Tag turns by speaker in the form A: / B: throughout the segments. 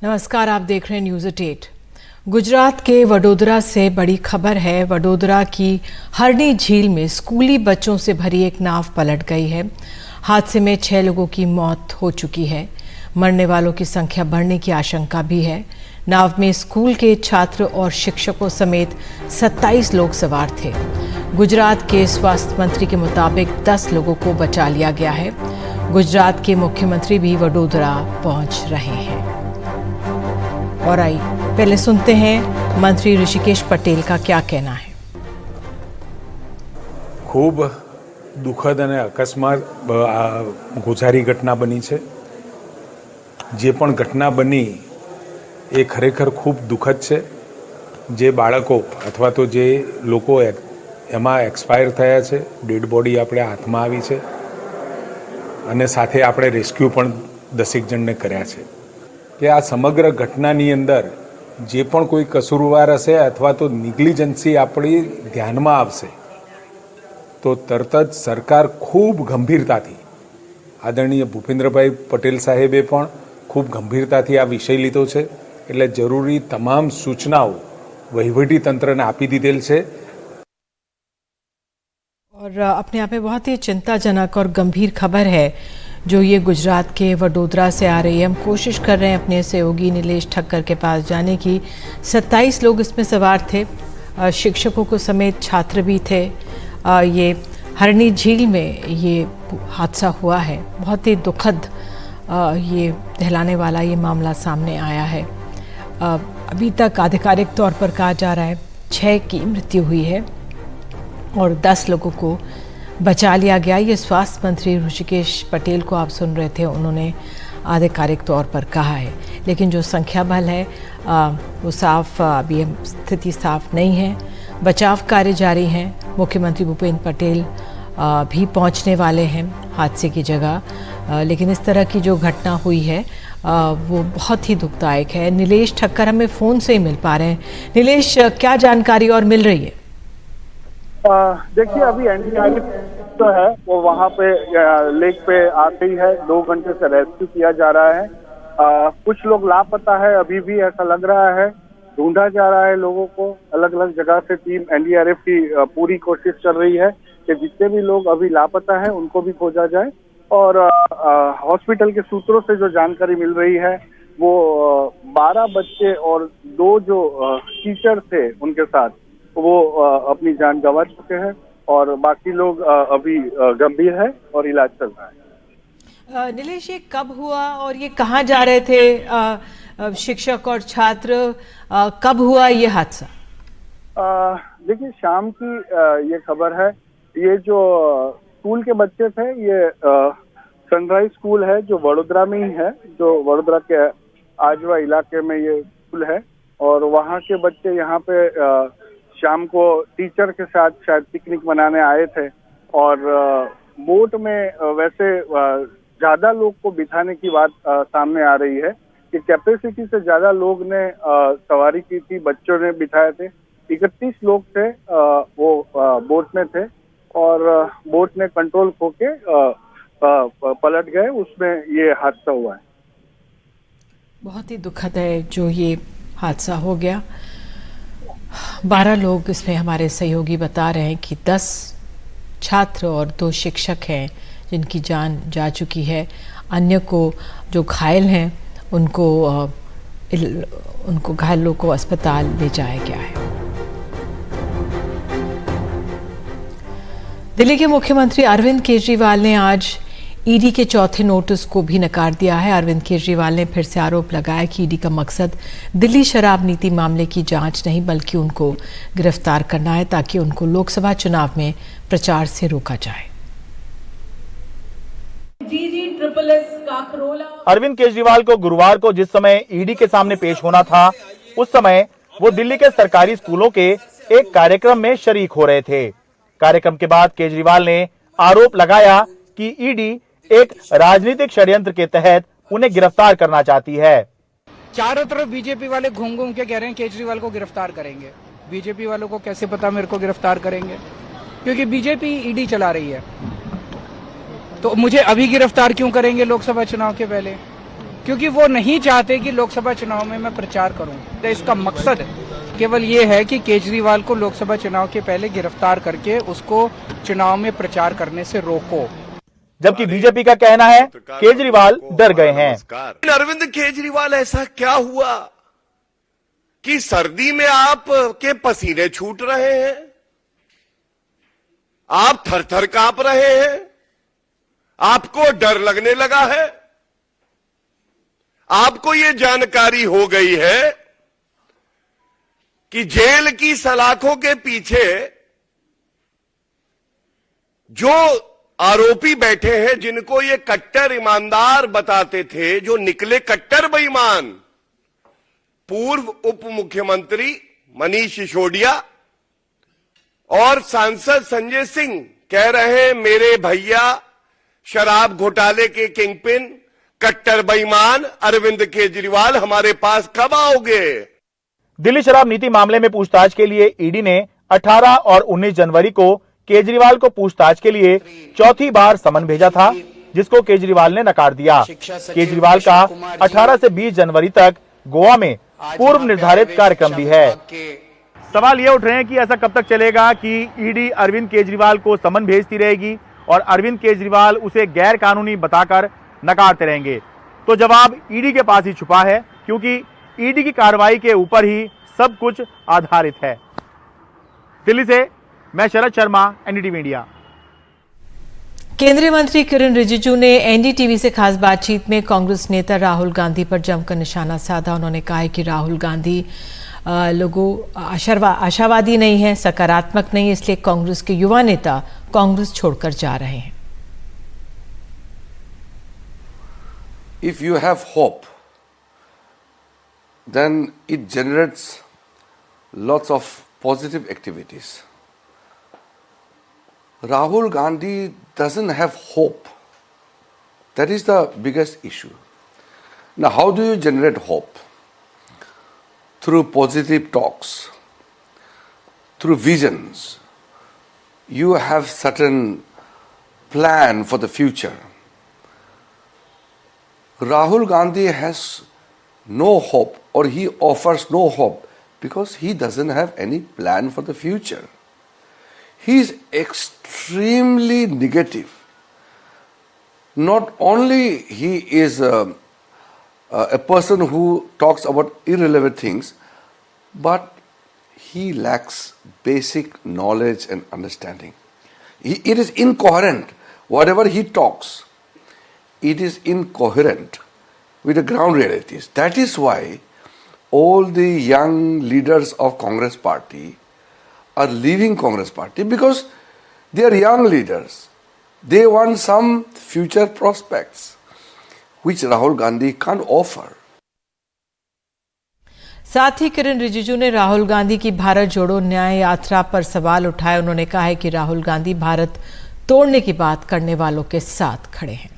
A: नमस्कार, आप देख रहे हैं न्यूज़ 8। गुजरात के वडोदरा से बड़ी खबर है। वडोदरा की हरणी झील में स्कूली बच्चों से भरी एक नाव पलट गई है। हादसे में 6 लोगों की मौत हो चुकी है। मरने वालों की संख्या बढ़ने की आशंका भी है। नाव में स्कूल के छात्र और शिक्षकों समेत 27 लोग सवार थे। गुजरात के स्वास्थ्य मंत्री के मुताबिक 10 लोगों को बचा लिया गया है। गुजरात के मुख्यमंत्री भी वडोदरा पहुंच रहे हैं। और आइए पहले सुनते हैं मंत्री ऋषिकेश पटेल का क्या कहना है।
B: खूब दुखद અને અકસ્માત ગોઝારી ઘટના બની છે। જે પણ ઘટના બની એ ખરેખર ખૂબ દુઃખદ છે। જે બાળકો અથવા તો જે લોકો એમાં એક્સપાયર થયા છે, ડેડ બોડી આપણે હાથમાં આવી છે અને સાથે આપણે રેસ્ક્યુ પણ 10 જણને કર્યા છે કે આ સમગ્ર ઘટનાની અંદર જે પણ કોઈ કસૂરવાર હશે અથવા તો નિગ્લિજન્સી આપણી ધ્યાનમાં આવશે તો તરત જ સરકાર ખૂબ ગંભીરતાથી આદરણીય ભૂપેન્દ્રભાઈ પટેલ સાહેબે પણ ખૂબ ગંભીરતાથી આ વિષય લીધો છે। એટલે જરૂરી તમામ સૂચનાઓ વહીવટી તંત્રને આપી દીધેલ છે।
A: और अपने आप में बहुत ही चिंताजनक और गंभीर खबर है जो ये गुजरात के वडोदरा से आ रही है। हम कोशिश कर रहे हैं अपने सहयोगी नीलेश ठक्कर के पास जाने की। 27 लोग इसमें सवार थे, शिक्षकों को समेत छात्र भी थे। ये हरणी झील में ये हादसा हुआ है। बहुत ही दुखद ये दहलाने वाला ये मामला सामने आया है। अभी तक आधिकारिक तौर पर कहा जा रहा है 6 की मृत्यु हुई है और 10 लोगों को बचा लिया गया। ये स्वास्थ्य मंत्री ऋषिकेश पटेल को आप सुन रहे थे, उन्होंने आधिकारिक तौर पर कहा है। लेकिन जो संख्या बल है वो साफ, अभी स्थिति साफ नहीं है। बचाव कार्य जारी हैं। मुख्यमंत्री भूपेंद्र पटेल भी पहुंचने वाले हैं हादसे की जगह। लेकिन इस तरह की जो घटना हुई है वो बहुत ही दुखदायक है। नीलेश ठक्कर हमें फ़ोन से ही मिल पा रहे हैं। नीलेश, क्या जानकारी और मिल रही है?
C: देखिए, अभी एनडीआरएफ जो है वो वहाँ पे लेक पे आ गई है। 2 घंटे से रेस्क्यू किया जा रहा है। कुछ लोग लापता है, अभी भी ऐसा लग रहा है। ढूंढा जा रहा है लोगों को। अलग अलग जगह से टीम एनडीआरएफ की पूरी कोशिश कर रही है कि जितने भी लोग अभी लापता है उनको भी खोजा जाए। और हॉस्पिटल के सूत्रों से जो जानकारी मिल रही है वो 12 बच्चे और 2 जो टीचर थे उनके साथ वो अपनी जान गंवा चुके हैं और बाकी लोग अभी गंभीर है और इलाज चल रहा है।
A: नीलेश, ये कब हुआ और ये कहाँ जा रहे थे शिक्षक और छात्र? कब हुआ ये हादसा?
C: देखिए, शाम की ये खबर है। ये जो स्कूल के बच्चे थे, ये सनराइज स्कूल है जो वडोदरा में ही है, जो वडोदरा के आजवा इलाके में ये स्कूल है। और वहाँ के बच्चे यहाँ पे शाम को टीचर के साथ शायद पिकनिक मनाने आए थे। और बोट में वैसे ज्यादा लोग को बिठाने की बात सामने आ रही है कि कैपेसिटी से ज्यादा लोग ने सवारी की थी, बच्चों ने बिठाए थे। 31 लोग थे वो बोट में थे और बोट ने कंट्रोल खो के पलट गए। उसमें ये हादसा हुआ है।
A: बहुत ही दुखद है जो ये हादसा हो गया। 12 लोग इसमें हमारे सहयोगी बता रहे हैं कि 10 छात्र और 2 शिक्षक हैं जिनकी जान जा चुकी है। अन्य को जो घायल हैं उनको घायलों को अस्पताल ले जाया गया है। दिल्ली के मुख्यमंत्री अरविंद केजरीवाल ने आज ईडी के चौथे नोटिस को भी नकार दिया है। अरविंद केजरीवाल ने फिर से आरोप लगाया कि ईडी का मकसद दिल्ली शराब नीति मामले की जांच नहीं बल्कि उनको गिरफ्तार करना है ताकि उनको लोकसभा चुनाव में प्रचार से रोका जाए।
D: अरविंद केजरीवाल को गुरुवार को जिस समय ईडी के सामने पेश होना था उस समय वो दिल्ली के सरकारी स्कूलों के एक कार्यक्रम में शरीक हो रहे थे। कार्यक्रम के बाद केजरीवाल ने आरोप लगाया कि ईडी एक राजनीतिक षड्यंत्र के तहत उन्हें गिरफ्तार करना चाहती है।
E: चारों तरफ बीजेपी वाले घूम घूम के कह रहे हैं केजरीवाल को गिरफ्तार करेंगे। बीजेपी वालों को कैसे पता मेरे को गिरफ्तार करेंगे? क्योंकि बीजेपी ईडी चला रही है। तो मुझे अभी गिरफ्तार क्यों करेंगे लोकसभा चुनाव के पहले? क्योंकि वो नहीं चाहते कि लोकसभा चुनाव में मैं प्रचार करूं। तो इसका मकसद केवल ये है कि केजरीवाल को लोकसभा चुनाव के पहले गिरफ्तार करके उसको चुनाव में प्रचार करने से रोको।
D: जबकि बीजेपी का कहना है केजरीवाल डर गए हैं।
F: अरविंद केजरीवाल, ऐसा क्या हुआ कि सर्दी में आप के पसीने छूट रहे हैं, आप थर थर कांप रहे हैं, आपको डर लगने लगा है, आपको ये जानकारी हो गई है कि जेल की सलाखों के पीछे जो आरोपी बैठे हैं, जिनको ये कट्टर ईमानदार बताते थे, जो निकले कट्टर बेईमान, पूर्व उप मुख्यमंत्री मनीष सिसोदिया और सांसद संजय सिंह कह रहे हैं मेरे भैया शराब घोटाले के किंगपिन कट्टर बेईमान अरविंद केजरीवाल हमारे पास कब आओगे।
D: दिल्ली शराब नीति मामले में पूछताछ के लिए ईडी ने 18 और 19 जनवरी को केजरीवाल को पूछताछ के लिए चौथी बार समन भेजा था, जिसको केजरीवाल ने नकार दिया। केजरीवाल का 18 से 20 जनवरी तक गोवा में पूर्व निर्धारित कार्यक्रम भी है। सवाल ये उठ रहे हैं कि ऐसा कब तक चलेगा कि ईडी अरविंद केजरीवाल को समन भेजती रहेगी और अरविंद केजरीवाल उसे गैर कानूनी बताकर नकारते रहेंगे। तो जवाब ईडी के पास ही छुपा है, क्योंकि ईडी की कार्रवाई के ऊपर ही सब कुछ आधारित है। दिल्ली से मैं शरद शर्मा, एनडीटीवी इंडिया।
A: केंद्रीय मंत्री किरण रिजिजू ने एनडीटीवी से खास बातचीत में कांग्रेस नेता राहुल गांधी पर जमकर निशाना साधा। उन्होंने कहा है कि राहुल गांधी लोगों आशावादी नहीं है, सकारात्मक नहीं, इसलिए कांग्रेस के युवा नेता कांग्रेस छोड़कर जा रहे हैं।
G: If you have hope, then it generates lots of positive activities. Rahul Gandhi doesn't have hope. That is the biggest issue. Now, how do you generate hope? Through positive talks, through visions. You have certain plan for the future. Rahul Gandhi has no hope, or he offers no hope, because he doesn't have any plan for the future. He is extremely negative. Not only he is a person who talks about irrelevant things, but he lacks basic knowledge and understanding. It is incoherent. Whatever he talks, it is incoherent with the ground realities. That is why all the young leaders of Congress party are leaving Congress party, because they are young leaders. They want some future prospects, which Rahul Gandhi can't offer.
A: साथ ही किरण रिजिजू ने राहुल गांधी की भारत जोड़ो न्याय यात्रा पर सवाल उठाए। उन्होंने कहा है कि राहुल गांधी भारत तोड़ने की बात करने वालों के साथ खड़े हैं।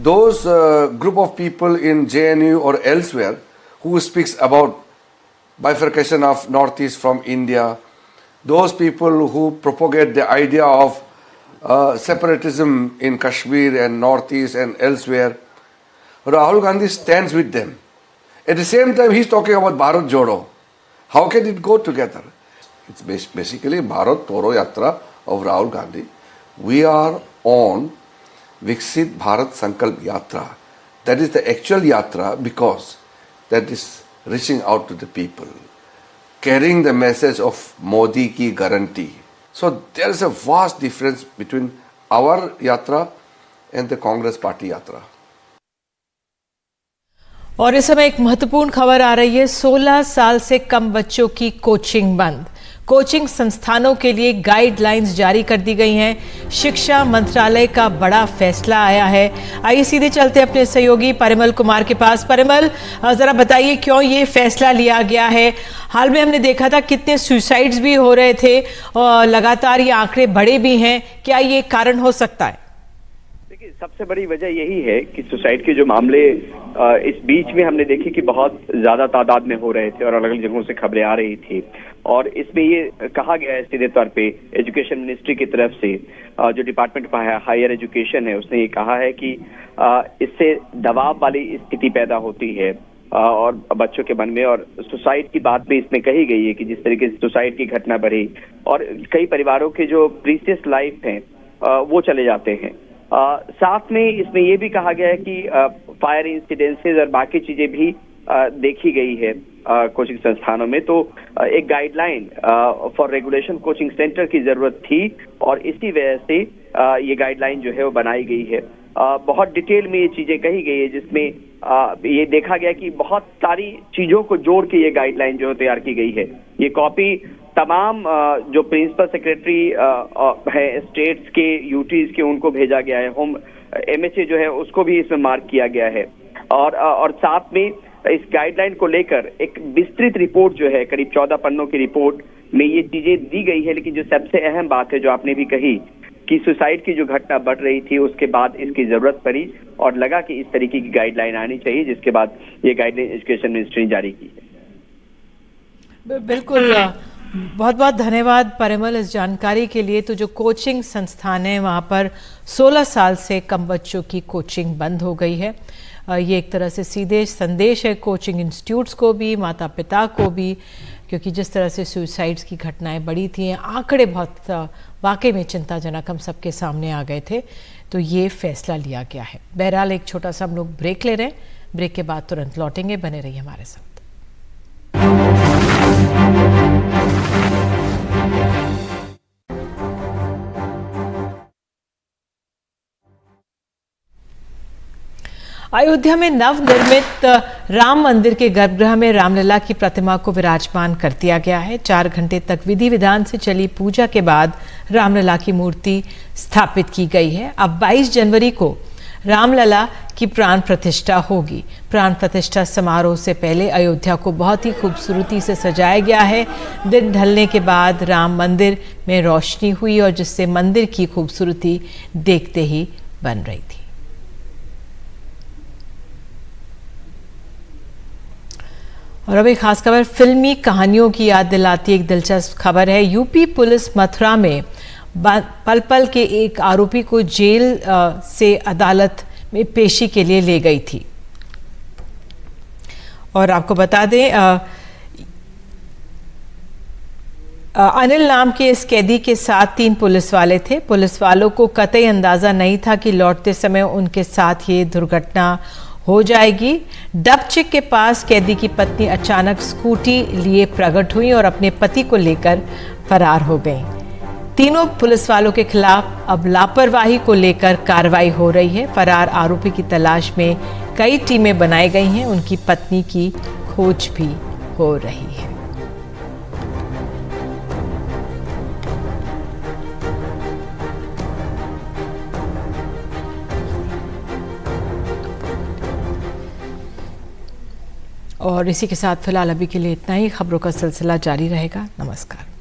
G: Those group of people in JNU or elsewhere who speaks about bifurcation of Northeast from India, those people who propagate the idea of separatism in Kashmir and Northeast and elsewhere, Rahul Gandhi stands with them. At the same time, he's talking about Bharat Jodo. How can it go together? It's basically Bharat Toro Yatra of Rahul Gandhi. We are on Viksit Bharat Sankalp Yatra. That is the actual yatra, because that is reaching out to the people, carrying the message of Modi ki guarantee. So there is a vast difference between our yatra and the Congress party yatra.
A: और इस समय एक महत्वपूर्ण खबर आ रही है। 16 साल से कम बच्चों की कोचिंग बंद। कोचिंग संस्थानों के लिए गाइडलाइंस जारी कर दी गई हैं। शिक्षा मंत्रालय का बड़ा फैसला आया है। आइए सीधे चलते अपने सहयोगी परिमल कुमार के पास। परिमल, जरा बताइए क्यों ये फैसला लिया गया है। हाल में हमने देखा था कितने सुसाइड्स भी हो रहे थे और लगातार ये आंकड़े बढ़े भी हैं। क्या ये कारण हो सकता है?
H: सबसे बड़ी वजह यही है कि सुसाइड के जो मामले इस बीच में हमने देखी कि बहुत ज्यादा तादाद में हो रहे थे और अलग अलग जगहों से खबरें आ रही थी। और इसमें ये कहा गया है सीधे तौर पे एजुकेशन मिनिस्ट्री की तरफ से, जो डिपार्टमेंट ऑफ हायर एजुकेशन है, उसने ये कहा है कि इससे दबाव वाली स्थिति पैदा होती है और बच्चों के मन में, और सुसाइड की बात भी इसमें कही गई है कि जिस तरीके से सुसाइड की घटना बढ़ी और कई परिवारों के जो प्रीसियस लाइफ हैं वो चले जाते हैं। साथ में इसमें यह भी कहा गया है कि फायर इंसिडेंसेस और बाकी चीजें भी देखी गई है कोचिंग संस्थानों में। तो एक guideline for regulation coaching centre की जरूरत थी और इसी वजह से ये गाइडलाइन जो है वो बनाई गई है। बहुत डिटेल में ये चीजें कही गई है, जिसमें ये देखा गया कि बहुत सारी चीजों को जोड़ के ये गाइडलाइन जो तैयार की गई है। ये कॉपी तमाम जो प्रिंसिपल सेक्रेटरी है स्टेट्स के, यूटीज के, उनको भेजा गया है। होम एमएचए जो है उसको भी इसमें मार्क किया गया है और साथ में इस गाइडलाइन को लेकर एक विस्तृत रिपोर्ट जो है, करीब 14 पन्नों की रिपोर्ट में ये चीजें दी गई है। लेकिन जो सबसे अहम बात है, जो आपने भी कही कि सुसाइड की जो घटना बढ़ रही थी उसके बाद इसकी जरूरत पड़ी और लगा कि इस तरीके की गाइडलाइन आनी चाहिए, जिसके बाद ये गाइडलाइन एजुकेशन मिनिस्ट्री ने जारी की है।
A: बिल्कुल, बहुत बहुत धन्यवाद परिमल इस जानकारी के लिए। तो जो कोचिंग संस्थान है वहाँ पर 16 साल से कम बच्चों की कोचिंग बंद हो गई है। ये एक तरह से सीधे संदेश है कोचिंग इंस्टीट्यूट्स को भी, माता पिता को भी, क्योंकि जिस तरह से सुसाइड्स की घटनाएं बढ़ी थी, आंकड़े बहुत वाकई में चिंताजनक हम सबके सामने आ गए थे, तो ये फैसला लिया गया है। बहरहाल एक छोटा सा हम लोग ब्रेक ले रहे हैं, ब्रेक के बाद तुरंत लौटेंगे, बने रहिए हमारे साथ। अयोध्या में नवनिर्मित राम मंदिर के गर्भगृह में रामलला की प्रतिमा को विराजमान कर दिया गया है। 4 घंटे तक विधि विधान से चली पूजा के बाद रामलला की मूर्ति स्थापित की गई है। अब 22 जनवरी को रामलला की प्राण प्रतिष्ठा होगी। प्राण प्रतिष्ठा समारोह से पहले अयोध्या को बहुत ही खूबसूरती से सजाया गया है। दिन ढलने के बाद राम मंदिर में रोशनी हुई और जिससे मंदिर की खूबसूरती देखते ही बन रही थी। और अब एक खास खबर फिल्मी कहानियों की याद दिलाती एक दिलचस्प खबर है। यूपी पुलिस मथुरा में पल पल के एक आरोपी को जेल से अदालत में पेशी के लिए ले गई थी। और आपको बता दें अनिल नाम के इस कैदी के साथ 3 पुलिस वाले थे। पुलिस वालों को कतई अंदाजा नहीं था कि लौटते समय उनके साथ ये दुर्घटना हो जाएगी। डबचिक के पास कैदी की पत्नी अचानक स्कूटी लिए प्रकट हुई और अपने पति को लेकर फरार हो गई। तीनों पुलिस वालों के खिलाफ अब लापरवाही को लेकर कार्रवाई हो रही है। फरार आरोपी की तलाश में कई टीमें बनाई गई हैं। उनकी पत्नी की खोज भी हो रही है। और इसी के साथ फिलहाल अभी के लिए इतना ही। खबरों का सिलसिला जारी रहेगा। नमस्कार।